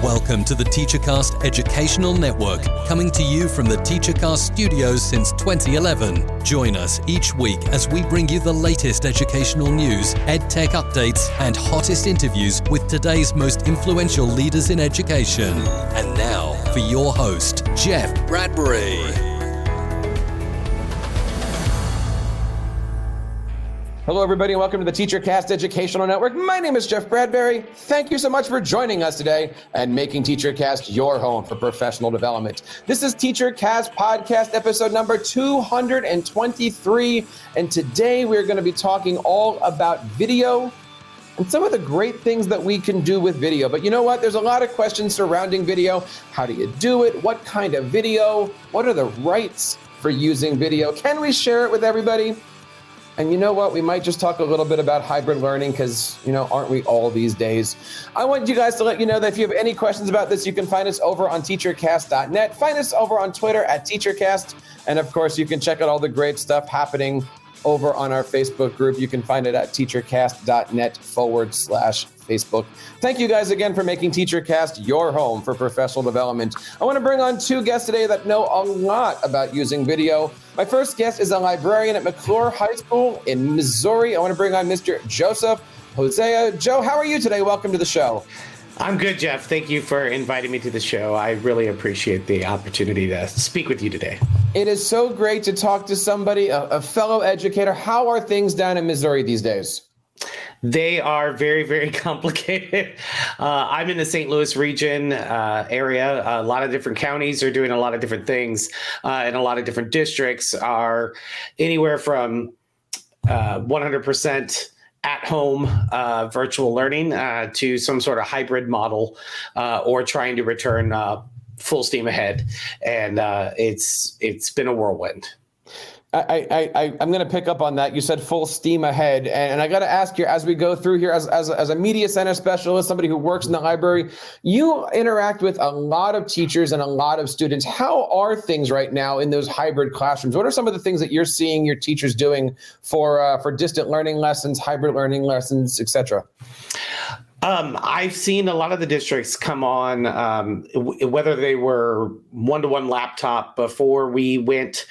Welcome to the TeacherCast Educational Network, coming to you from the TeacherCast studios since 2011. Join us each week as we bring you the latest educational news, EdTech updates, and hottest interviews with today's most influential leaders in education. And now, for your host, Jeff Bradbury. Hello, everybody, and welcome to the TeacherCast Educational Network. My name is Jeff Bradbury. Thank you so much for joining us today and making TeacherCast your home for professional development. This is TeacherCast Podcast episode number 223, and today we're going to be talking all about video and some of the great things that we can do with video. But you know what? There's a lot of questions surrounding video. How do you do it? What kind of video? What are the rights for using video? Can we share it with everybody? And you know what? We might just talk a little bit about hybrid learning because, aren't we all these days? I want you guys to let you know that if you have any questions about this, you can find us over on TeacherCast.net. Find us over on Twitter at TeacherCast. And of course, you can check out all the great stuff happening over on our Facebook group. You can find it at TeacherCast.net/Facebook. Thank you guys again for making TeacherCast your home for professional development. I want to bring on two guests today that know a lot about using video. My first guest is a librarian at McClure High School in Missouri. I want to bring on Mr. Joseph Hosea. Joe, how are you today? Welcome to the show. I'm good, Jeff. Thank you for inviting me to the show. I really appreciate the opportunity to speak with you today. It is so great to talk to somebody, a fellow educator. How are things down in Missouri these days? They are very, very complicated. I'm in the St. Louis region area. A lot of different counties are doing a lot of different things, and a lot of different districts are anywhere from 100% at-home virtual learning to some sort of hybrid model, or trying to return full steam ahead. And it's been a whirlwind. I'm going to pick up on that. You said full steam ahead. And I got to ask you, as we go through here, as a media center specialist, somebody who works in the library, you interact with a lot of teachers and a lot of students. How are things right now in those hybrid classrooms? What are some of the things that you're seeing your teachers doing for distant learning lessons, hybrid learning lessons, et cetera? I've seen a lot of the districts come on, whether they were one-to-one laptop before we went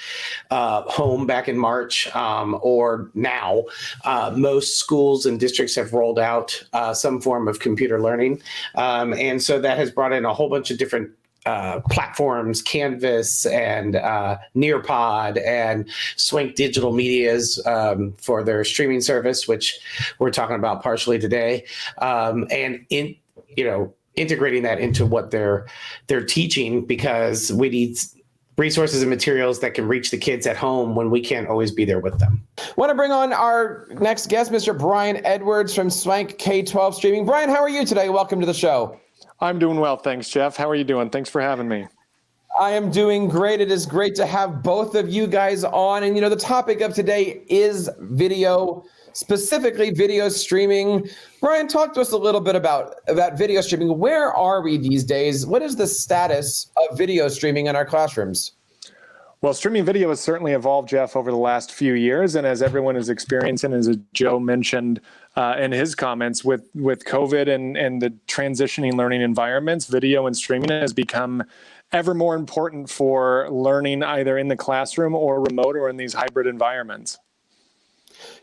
home back in March, or now. Most schools and districts have rolled out some form of computer learning. And so that has brought in a whole bunch of different platforms, Canvas and Nearpod and Swank Digital Medias for their streaming service, which we're talking about partially today, and integrating that into what they're teaching, because we need resources and materials that can reach the kids at home when we can't always be there with them. I want to bring on our next guest, Mr. Brian Edwards from Swank K-12 Streaming. Brian, how are you today? Welcome to the show. I'm doing well, thanks, Jeff. How are you doing? Thanks for having me. I am doing great. It is great to have both of you guys on. And, the topic of today is video, specifically video streaming. Brian, talk to us a little bit about video streaming. Where are we these days? What is the status of video streaming in our classrooms? Well, streaming video has certainly evolved, Jeff, over the last few years. And as everyone is experiencing, as Joe mentioned in his comments, with COVID and the transitioning learning environments, video and streaming has become ever more important for learning either in the classroom or remote or in these hybrid environments.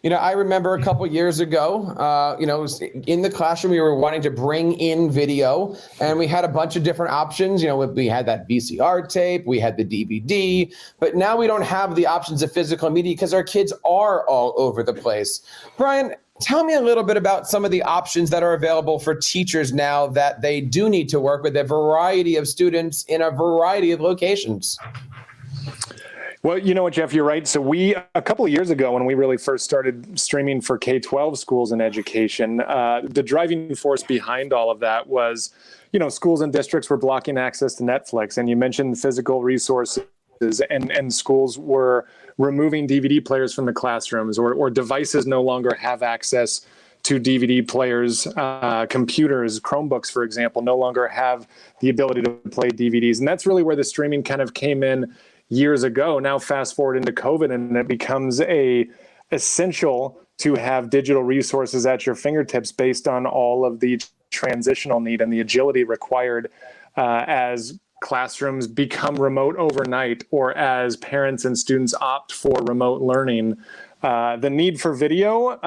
I remember a couple years ago, in the classroom, we were wanting to bring in video, and we had a bunch of different options. We had that VCR tape, we had the DVD, but now we don't have the options of physical media because our kids are all over the place. Brian, tell me a little bit about some of the options that are available for teachers now that they do need to work with a variety of students in a variety of locations. Well, you know what, Jeff, you're right. So a couple of years ago, when we really first started streaming for K-12 schools and education, the driving force behind all of that was, schools and districts were blocking access to Netflix. And you mentioned physical resources, and schools were removing DVD players from the classrooms, or devices no longer have access to DVD players. Computers, Chromebooks, for example, no longer have the ability to play DVDs. And that's really where the streaming kind of came in years ago. Now fast forward into COVID, and it becomes essential to have digital resources at your fingertips based on all of the transitional need and the agility required as classrooms become remote overnight, or as parents and students opt for remote learning. The need for video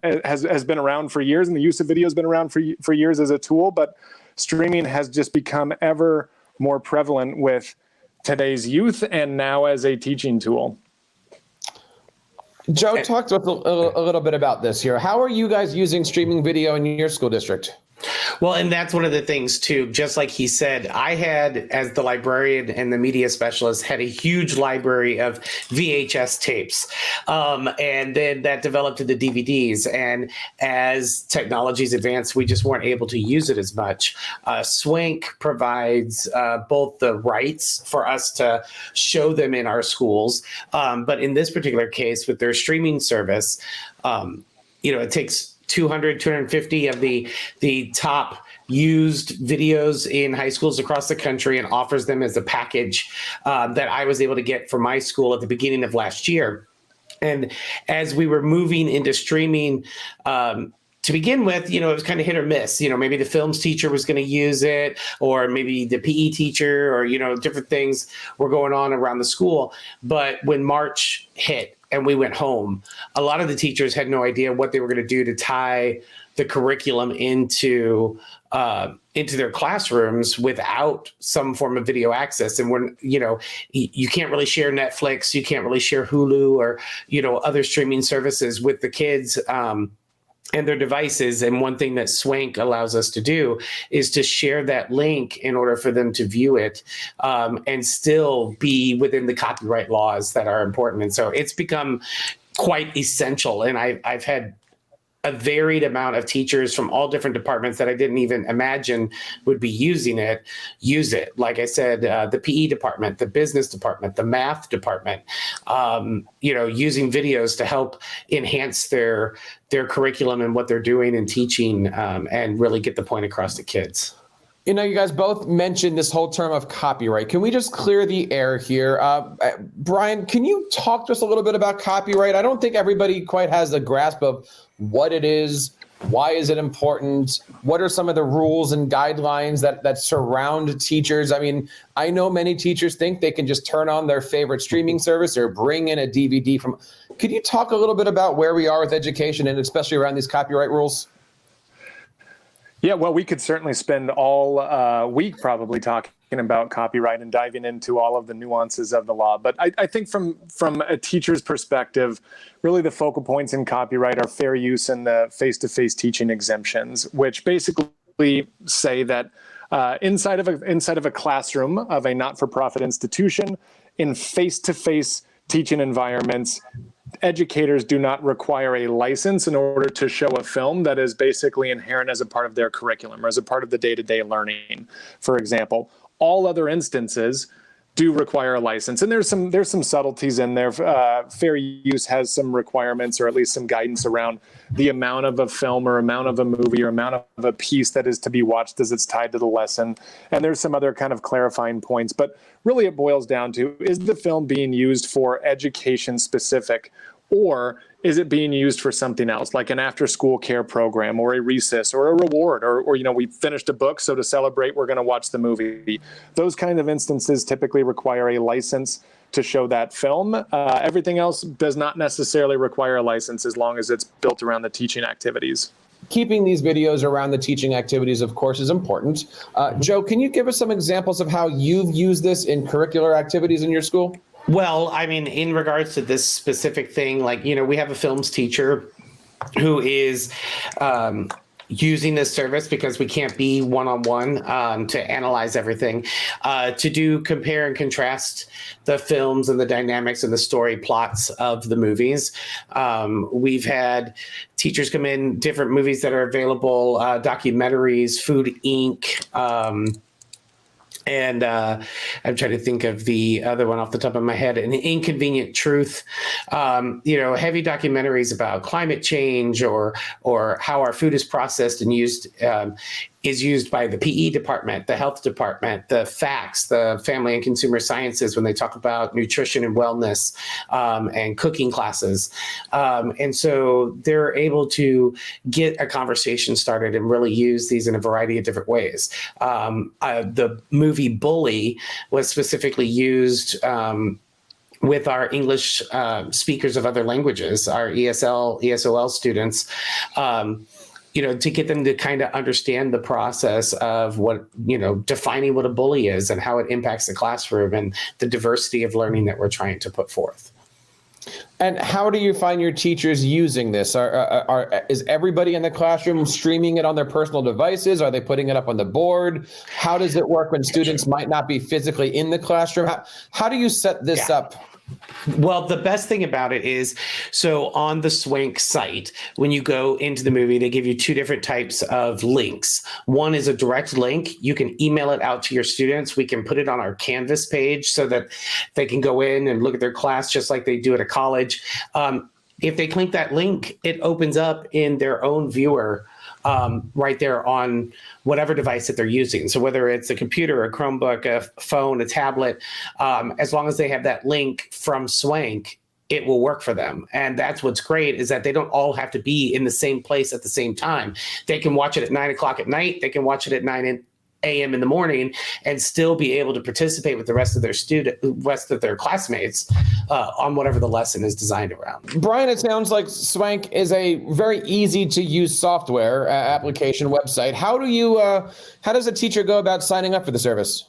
has been around for years, and the use of video has been around for years as a tool, but streaming has just become ever more prevalent with today's youth and now as a teaching tool. Joe, talk to us a little bit about this here. How are you guys using streaming video in your school district? Well, and that's one of the things too, just like he said, I had, as the librarian and the media specialist, had a huge library of VHS tapes. And then that developed into DVDs. And as technologies advanced, we just weren't able to use it as much. Swank provides both the rights for us to show them in our schools. But in this particular case, with their streaming service, it takes 250 of the top used videos in high schools across the country and offers them as a package that I was able to get for my school at the beginning of last year. And as we were moving into streaming, to begin with, it was kind of hit or miss. Maybe the films teacher was going to use it, or maybe the PE teacher, or, different things were going on around the school. But when March hit and we went home, a lot of the teachers had no idea what they were going to do to tie the curriculum into their classrooms without some form of video access. And when, you can't really share Netflix, you can't really share Hulu or, other streaming services with the kids, and their devices. And one thing that Swank allows us to do is to share that link in order for them to view it, and still be within the copyright laws that are important. And so it's become quite essential. And I've had a varied amount of teachers from all different departments that I didn't even imagine would be using it, use it. Like I said, the PE department, the business department, the math department, using videos to help enhance their curriculum and what they're doing and teaching, and really get the point across to kids. You guys both mentioned this whole term of copyright. Can we just clear the air here? Brian, can you talk to us a little bit about copyright? I don't think everybody quite has a grasp of what it is. Why is it important? What are some of the rules and guidelines that surround teachers? I mean, I know many teachers think they can just turn on their favorite streaming service or bring in a DVD from. Could you talk a little bit about where we are with education and especially around these copyright rules? Yeah, well, we could certainly spend all week probably talking about copyright and diving into all of the nuances of the law. But I think from a teacher's perspective, really the focal points in copyright are fair use and the face-to-face teaching exemptions, which basically say that inside of a classroom of a not-for-profit institution, in face-to-face teaching environments, educators do not require a license in order to show a film that is basically inherent as a part of their curriculum or as a part of the day-to-day learning, for example. All other instances do require a license. And there's some subtleties in there. Fair use has some requirements, or at least some guidance around the amount of a film or amount of a movie or amount of a piece that is to be watched as it's tied to the lesson. And there's some other kind of clarifying points. But really it boils down to, is the film being used for education specific, or is it being used for something else, like an after-school care program or a recess or a reward, or we finished a book, so to celebrate, we're going to watch the movie. Those kind of instances typically require a license to show that film. Everything else does not necessarily require a license as long as it's built around the teaching activities. Keeping these videos around the teaching activities, of course, is important. Joe, can you give us some examples of how you've used this in curricular activities in your school? Well, I mean, in regards to this specific thing, we have a films teacher who is using this service because we can't be one-on-one to analyze everything, to do compare and contrast the films and the dynamics and the story plots of the movies. We've had teachers come in, different movies that are available, documentaries, Food Inc., and I'm trying to think of the other one off the top of my head, An Inconvenient Truth, heavy documentaries about climate change or how our food is processed and used is used by the PE department, the health department, the FACS, the family and consumer sciences, when they talk about nutrition and wellness and cooking classes. And so they're able to get a conversation started and really use these in a variety of different ways. The movie Bully was specifically used with our English speakers of other languages, our ESOL students, to get them to kind of understand the process of what, defining what a bully is and how it impacts the classroom and the diversity of learning that we're trying to put forth. And how do you find your teachers using this? Is everybody in the classroom streaming it on their personal devices? Are they putting it up on the board? How does it work when students might not be physically in the classroom? How do you set this up? Well, the best thing about it is, so on the Swank site, when you go into the movie, they give you two different types of links. One is a direct link. You can email it out to your students. We can put it on our Canvas page so that they can go in and look at their class just like they do at a college. If they click that link, it opens up in their own viewer right there on whatever device that they're using. So whether it's a computer, a Chromebook, a phone, a tablet, as long as they have that link from Swank, it will work for them. And that's what's great, is that they don't all have to be in the same place at the same time. They can watch it at 9 o'clock at night. They can watch it at 9 a.m. in the morning and still be able to participate with the rest of their classmates on whatever the lesson is designed around. Brian, it sounds like Swank is a very easy to use software application website. How does a teacher go about signing up for the service?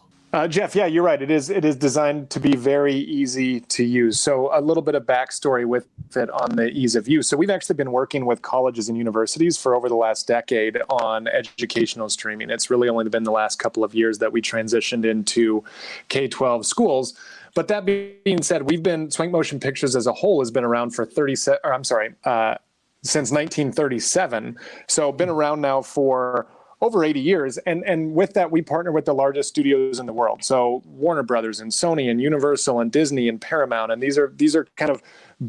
Jeff, yeah, you're right. It is designed to be very easy to use. So a little bit of backstory with it on the ease of use. So we've actually been working with colleges and universities for over the last decade on educational streaming. It's really only been the last couple of years that we transitioned into K-12 schools. But that being said, Swank Motion Pictures as a whole has been around for since 1937. So been around now for over 80 years. And with that, we partner with the largest studios in the world. So Warner Brothers and Sony and Universal and Disney and Paramount. And these are kind of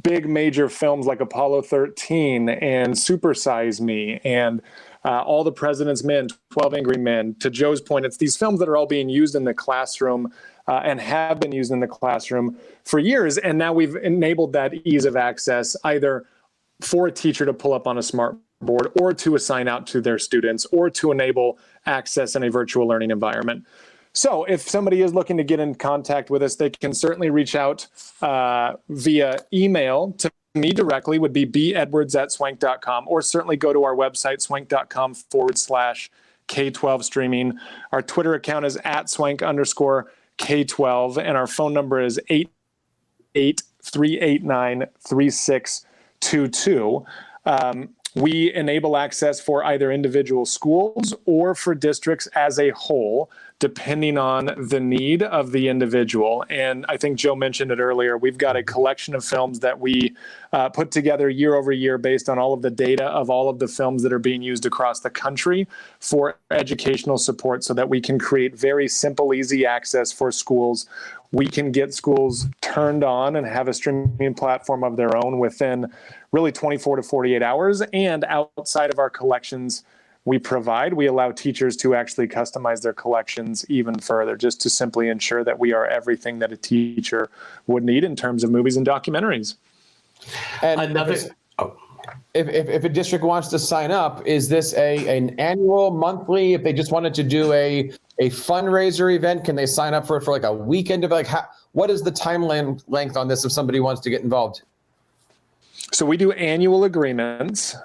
big major films like Apollo 13 and Super Size Me and All the President's Men, 12 Angry Men. To Joe's point, it's these films that are all being used in the classroom and have been used in the classroom for years. And now we've enabled that ease of access either for a teacher to pull up on a smart board or to assign out to their students or to enable access in a virtual learning environment. So if somebody is looking to get in contact with us, they can certainly reach out via email to me directly, would be bedwards@swank.com, or certainly go to our website, swank.com/K12 streaming. Our Twitter account is @swank_K12, and our phone number is 883893622. We enable access for either individual schools or for districts as a whole, depending on the need of the individual. And I think Joe mentioned it earlier. We've got a collection of films that we put together year over year based on all of the data of all of the films that are being used across the country for educational support so that we can create very simple, easy access for schools. We can get schools turned on and have a streaming platform of their own within really 24 to 48 hours. And outside of our collections we allow teachers to actually customize their collections even further, just to simply ensure that we are everything that a teacher would need in terms of movies and documentaries. And if a district wants to sign up, is this an annual, monthly? If they just wanted to do a fundraiser event, can they sign up for it for like a weekend? What is the time length on this if somebody wants to get involved? So we do annual agreements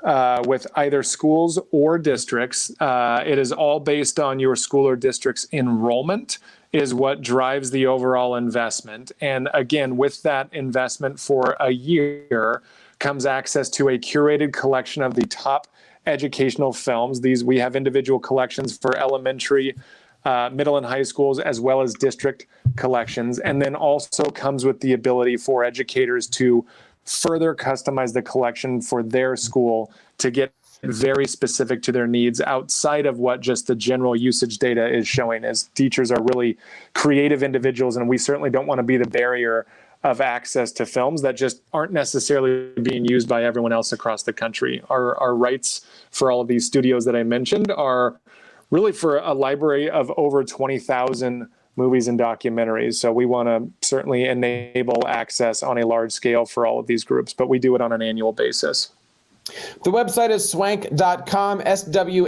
with either schools or districts. It is all based on your school or district's enrollment is what drives the overall investment. And again, with that investment for a year comes access to a curated collection of the top educational films. We have individual collections for elementary, middle and high schools, as well as district collections. And then also comes with the ability for educators to further customize the collection for their school to get very specific to their needs outside of what just the general usage data is showing, as teachers are really creative individuals, and we certainly don't want to be the barrier of access to films that just aren't necessarily being used by everyone else across the country. Our rights for all of these studios that I mentioned are really for a library of over 20,000 movies and documentaries. So we want to certainly enable access on a large scale for all of these groups, but we do it on an annual basis. The website is swank.com, SWANK.com.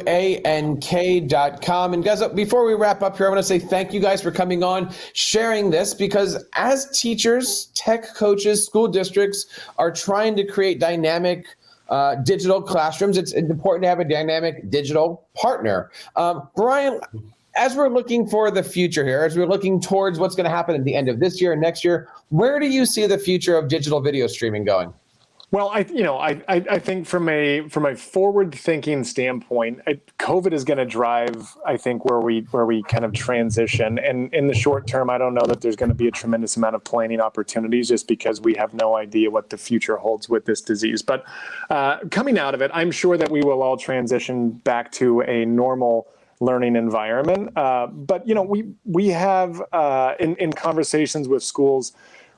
And guys, before we wrap up here, I want to say thank you guys for coming on, sharing this, because as teachers, tech coaches, school districts are trying to create dynamic digital classrooms, it's important to have a dynamic digital partner. Brian, as we're looking for the future here, as we're looking towards what's going to happen at the end of this year and next year, where do you see the future of digital video streaming going? Well, I think from a forward-thinking standpoint, COVID is going to drive, I think, where we kind of transition. And in the short term, I don't know that there's going to be a tremendous amount of planning opportunities, just because we have no idea what the future holds with this disease. But coming out of it, I'm sure that we will all transition back to a normal learning environment. But we have in conversations with schools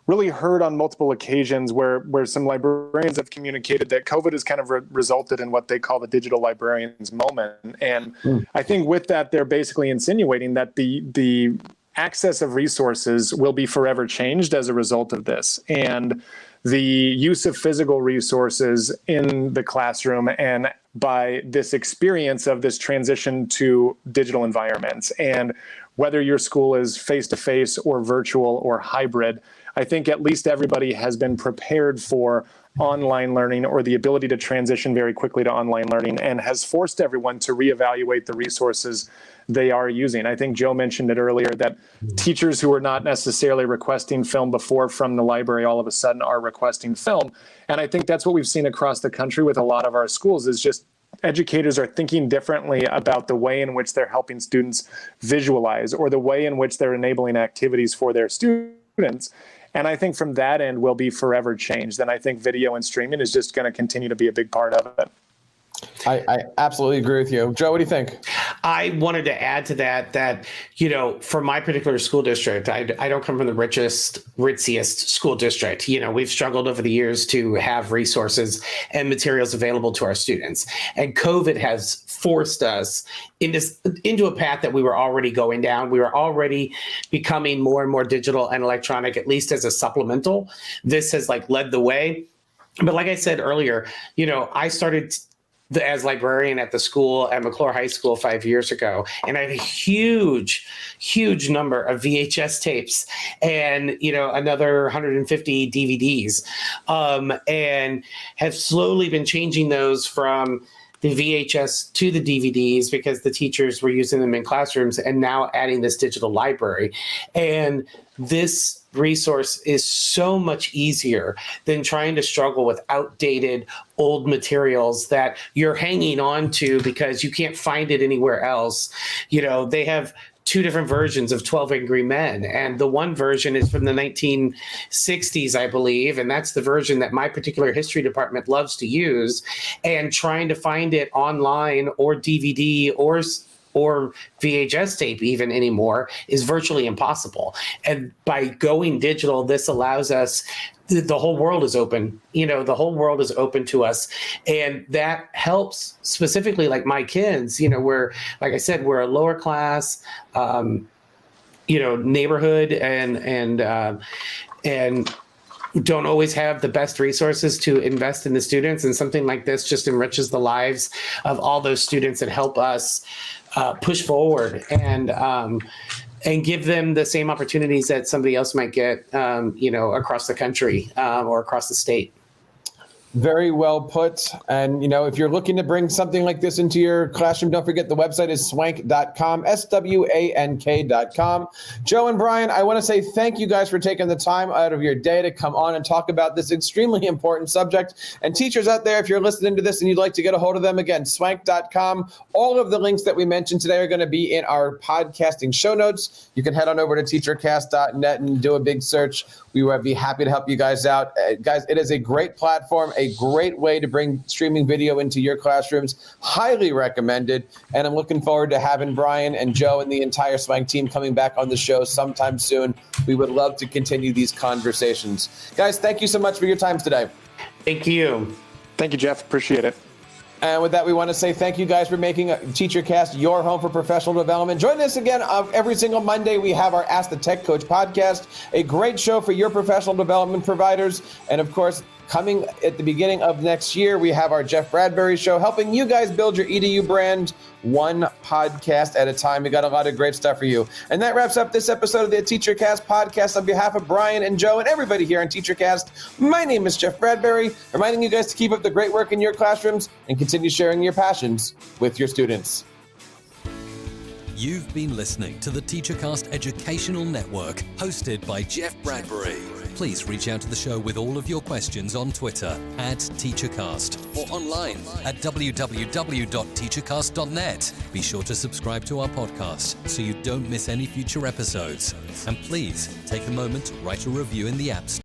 really heard on multiple occasions where some librarians have communicated that COVID has kind of resulted in what they call the digital librarian's moment. And I think with that, they're basically insinuating that the access of resources will be forever changed as a result of this. And the use of physical resources in the classroom, and by this experience of this transition to digital environments. And whether your school is face-to-face or virtual or hybrid, I think at least everybody has been prepared for online learning, or the ability to transition very quickly to online learning, and has forced everyone to reevaluate the resources they are using. I think Joe mentioned it earlier that teachers who were not necessarily requesting film before from the library all of a sudden are requesting film. And I think that's what we've seen across the country with a lot of our schools, is just educators are thinking differently about the way in which they're helping students visualize, or the way in which they're enabling activities for their students. And I think from that end will be forever changed. And I think video and streaming is just going to continue to be a big part of it. I absolutely agree with you. Joe, what do you think? I wanted to add to that, for my particular school district, I don't come from the ritziest school district. We've struggled over the years to have resources and materials available to our students. And COVID has forced us into a path that we were already going down. We were already becoming more and more digital and electronic, at least as a supplemental. This has led the way. But like I said earlier, I started as librarian at the school at McClure High School 5 years ago. And I have a huge number of VHS tapes and, another 150 DVDs, and have slowly been changing those from the VHS to the DVDs because the teachers were using them in classrooms, and now adding this digital library. And this resource is so much easier than trying to struggle with outdated old materials that you're hanging on to because you can't find it anywhere else. They have two different versions of 12 Angry Men. And the one version is from the 1960s, I believe. And that's the version that my particular history department loves to use. And trying to find it online or DVD or VHS tape even anymore is virtually impossible. And by going digital, this allows us, the whole world is open. The whole world is open to us. And that helps specifically my kids, we're, like I said, we're a lower class, neighborhood and don't always have the best resources to invest in the students. And something like this just enriches the lives of all those students and help us push forward and give them the same opportunities that somebody else might get, across the country or across the state. Very well put. And, if you're looking to bring something like this into your classroom, don't forget the website is swank.com, SWANK.com. Joe and Brian, I want to say thank you guys for taking the time out of your day to come on and talk about this extremely important subject. And teachers out there, if you're listening to this and you'd like to get a hold of them, again, swank.com. All of the links that we mentioned today are going to be in our podcasting show notes. You can head on over to teachercast.net and do a big search. We would be happy to help you guys out. Guys, it is a great platform, a great way to bring streaming video into your classrooms. Highly recommended. And I'm looking forward to having Brian and Joe and the entire Swank team coming back on the show sometime soon. We would love to continue these conversations. Guys, thank you so much for your time today. Thank you. Thank you, Jeff. Appreciate it. And with that, we want to say thank you guys for making TeacherCast your home for professional development. Join us again every single Monday. We have our Ask the Tech Coach podcast, a great show for your professional development providers. And of course, coming at the beginning of next year, we have our Jeff Bradbury show, helping you guys build your EDU brand one podcast at a time. We got a lot of great stuff for you. And that wraps up this episode of the TeacherCast podcast. On behalf of Brian and Joe and everybody here on TeacherCast, my name is Jeff Bradbury, reminding you guys to keep up the great work in your classrooms and continue sharing your passions with your students. You've been listening to the TeacherCast Educational Network, hosted by Jeff Bradbury. Please reach out to the show with all of your questions on Twitter @TeacherCast or online at www.teachercast.net. Be sure to subscribe to our podcast so you don't miss any future episodes. And please take a moment to write a review in the App Store.